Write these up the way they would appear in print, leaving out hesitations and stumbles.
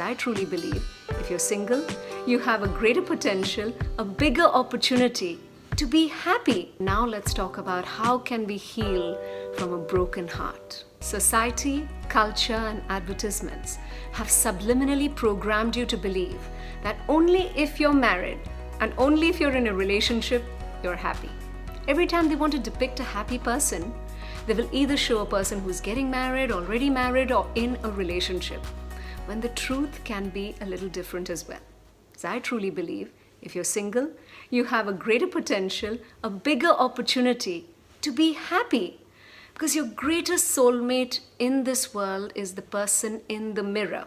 I truly believe if you're single, you have a greater potential, a bigger opportunity to be happy. Now let's talk about how can we heal from a broken heart. Society, culture, and advertisements have subliminally programmed you to believe that only if you're married and only if you're in a relationship, you're happy. Every time they want to depict a happy person, they will either show a person who's getting married, already married, or in a relationship, when the truth can be a little different as well. So I truly believe if you're single, you have a greater potential, a bigger opportunity to be happy, because your greatest soulmate in this world is the person in the mirror.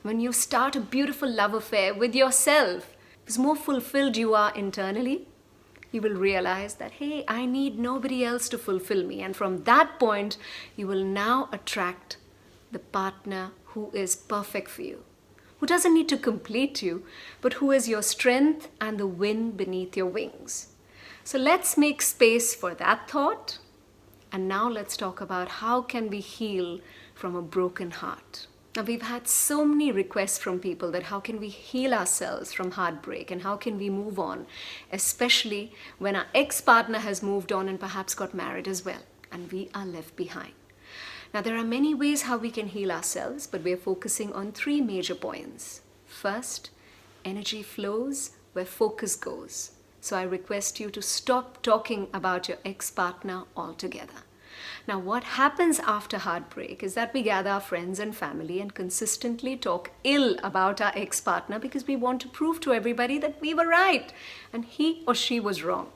When you start a beautiful love affair with yourself, the more fulfilled you are internally, you will realize that, hey, I need nobody else to fulfill me. And from that point, you will now attract the partner who is perfect for you, who doesn't need to complete you, but who is your strength and the wind beneath your wings. So let's make space for that thought. And now let's talk about how can we heal from a broken heart. Now, we've had so many requests from people that how can we heal ourselves from heartbreak and how can we move on, especially when our ex-partner has moved on and perhaps got married as well, and we are left behind. Now, there are many ways how we can heal ourselves, but we're focusing on 3 major points. First, energy flows where focus goes. So I request you to stop talking about your ex-partner altogether. Now, what happens after heartbreak is that we gather our friends and family and consistently talk ill about our ex-partner because we want to prove to everybody that we were right and he or she was wrong.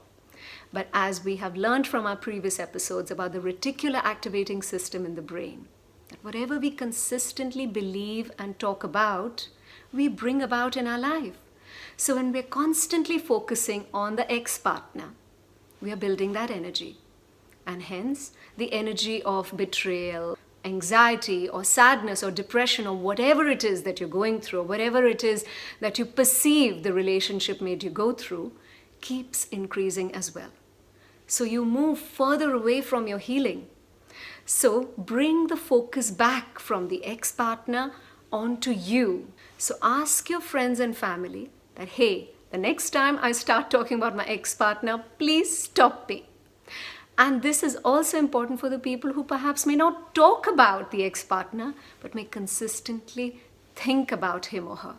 But as we have learned from our previous episodes about the reticular activating system in the brain, that whatever we consistently believe and talk about, we bring about in our life. So when we're constantly focusing on the ex-partner, we are building that energy. And hence, the energy of betrayal, anxiety, or sadness, or depression, or whatever it is that you're going through, or whatever it is that you perceive the relationship made you go through, keeps increasing as well. So you move further away from your healing. So bring the focus back from the ex-partner onto you. So ask your friends and family that, hey, the next time I start talking about my ex-partner, please stop me. And this is also important for the people who perhaps may not talk about the ex-partner, but may consistently think about him or her.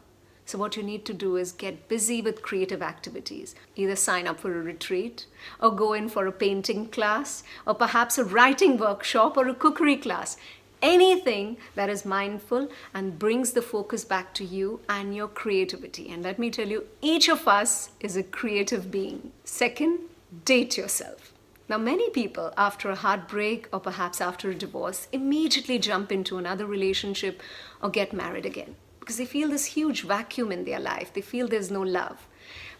So what you need to do is get busy with creative activities. Either sign up for a retreat, or go in for a painting class, or perhaps a writing workshop or a cookery class. Anything that is mindful and brings the focus back to you and your creativity. And let me tell you, each of us is a creative being. Second, date yourself. Now, many people after a heartbreak or perhaps after a divorce immediately jump into another relationship or get married again because they feel this huge vacuum in their life. They feel there's no love.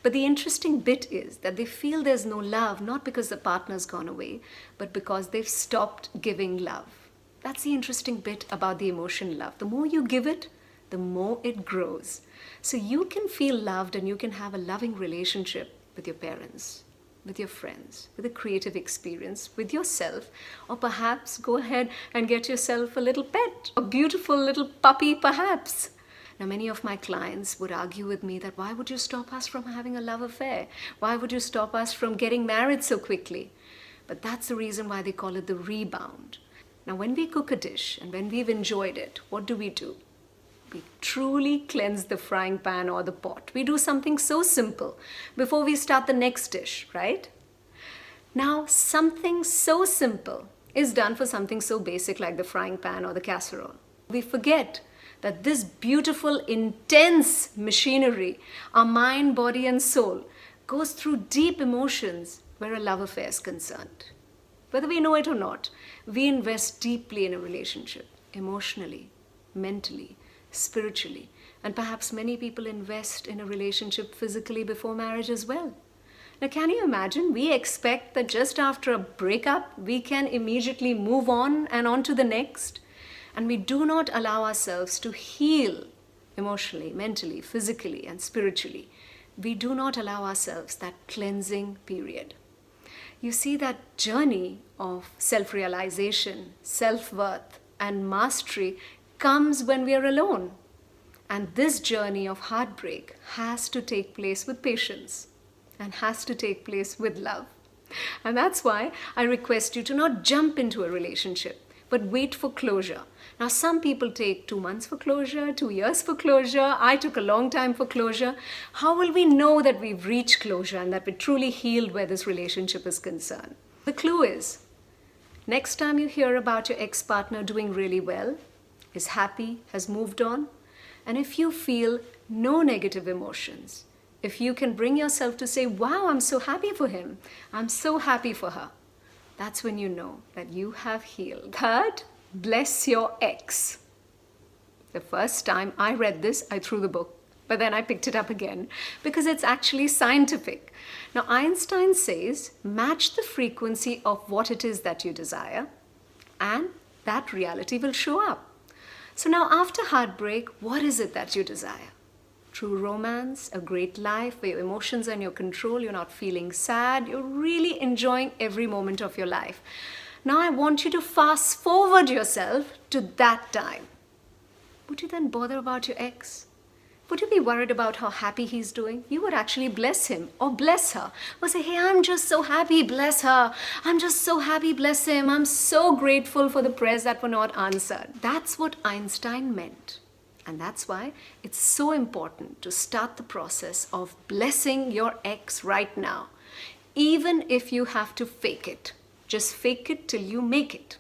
But the interesting bit is that they feel there's no love not because the partner's gone away, but because they've stopped giving love. That's the interesting bit about the emotion love. The more you give it, the more it grows. So you can feel loved and you can have a loving relationship with your parents, with your friends, with a creative experience, with yourself, or perhaps go ahead and get yourself a little pet, a beautiful little puppy perhaps. Now, many of my clients would argue with me that why would you stop us from having a love affair? Why would you stop us from getting married so quickly? But that's the reason why they call it the rebound. Now, when we cook a dish and when we've enjoyed it, what do? We truly cleanse the frying pan or the pot. We do something so simple before we start the next dish, right? Now, something so simple is done for something so basic like the frying pan or the casserole. We forget that this beautiful, intense machinery, our mind, body, and soul, goes through deep emotions where a love affair is concerned. Whether we know it or not, we invest deeply in a relationship, emotionally, mentally, spiritually, and perhaps many people invest in a relationship physically before marriage as well. Now, can you imagine? We expect that just after a breakup, we can immediately move on and on to the next, and we do not allow ourselves to heal emotionally, mentally, physically, and spiritually. We do not allow ourselves that cleansing period. You see, that journey of self-realization, self-worth, and mastery comes when we are alone. And this journey of heartbreak has to take place with patience and has to take place with love. And that's why I request you to not jump into a relationship, but wait for closure. Now, some people take 2 months for closure, 2 years for closure. I took a long time for closure. How will we know that we've reached closure and that we're truly healed where this relationship is concerned? The clue is, next time you hear about your ex-partner doing really well, is happy, has moved on, and if you feel no negative emotions, if you can bring yourself to say, wow, I'm so happy for him, I'm so happy for her, that's when you know that you have healed. Third, bless your ex. The first time I read this, I threw the book, but then I picked it up again because it's actually scientific. Now, Einstein says, match the frequency of what it is that you desire, and that reality will show up. So now, after heartbreak, what is it that you desire? True romance, a great life where your emotions are in your control, you're not feeling sad, you're really enjoying every moment of your life. Now I want you to fast forward yourself to that time. Would you then bother about your ex? Would you be worried about how happy he's doing? You would actually bless him or bless her. Or say, hey, I'm just so happy, bless her. I'm just so happy, bless him. I'm so grateful for the prayers that were not answered. That's what Einstein meant. And that's why it's so important to start the process of blessing your ex right now. Even if you have to fake it. Just fake it till you make it.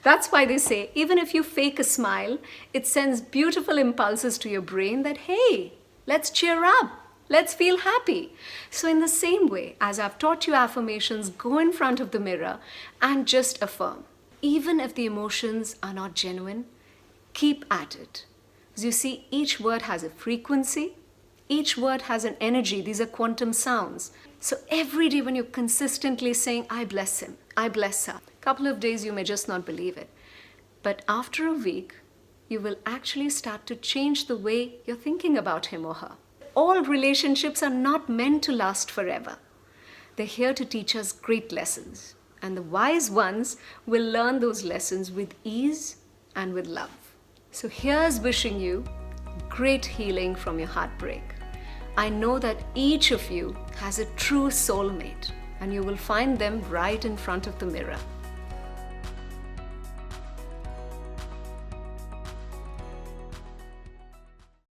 That's why they say, even if you fake a smile, it sends beautiful impulses to your brain that, hey, let's cheer up. Let's feel happy. So in the same way, as I've taught you affirmations, go in front of the mirror and just affirm. Even if the emotions are not genuine, keep at it. As you see, each word has a frequency, each word has an energy. These are quantum sounds. So every day when you're consistently saying, I bless him, I bless her, a couple of days you may just not believe it. But after a week, you will actually start to change the way you're thinking about him or her. All relationships are not meant to last forever. They're here to teach us great lessons. And the wise ones will learn those lessons with ease and with love. So here's wishing you great healing from your heartbreak. I know that each of you has a true soulmate, and you will find them right in front of the mirror.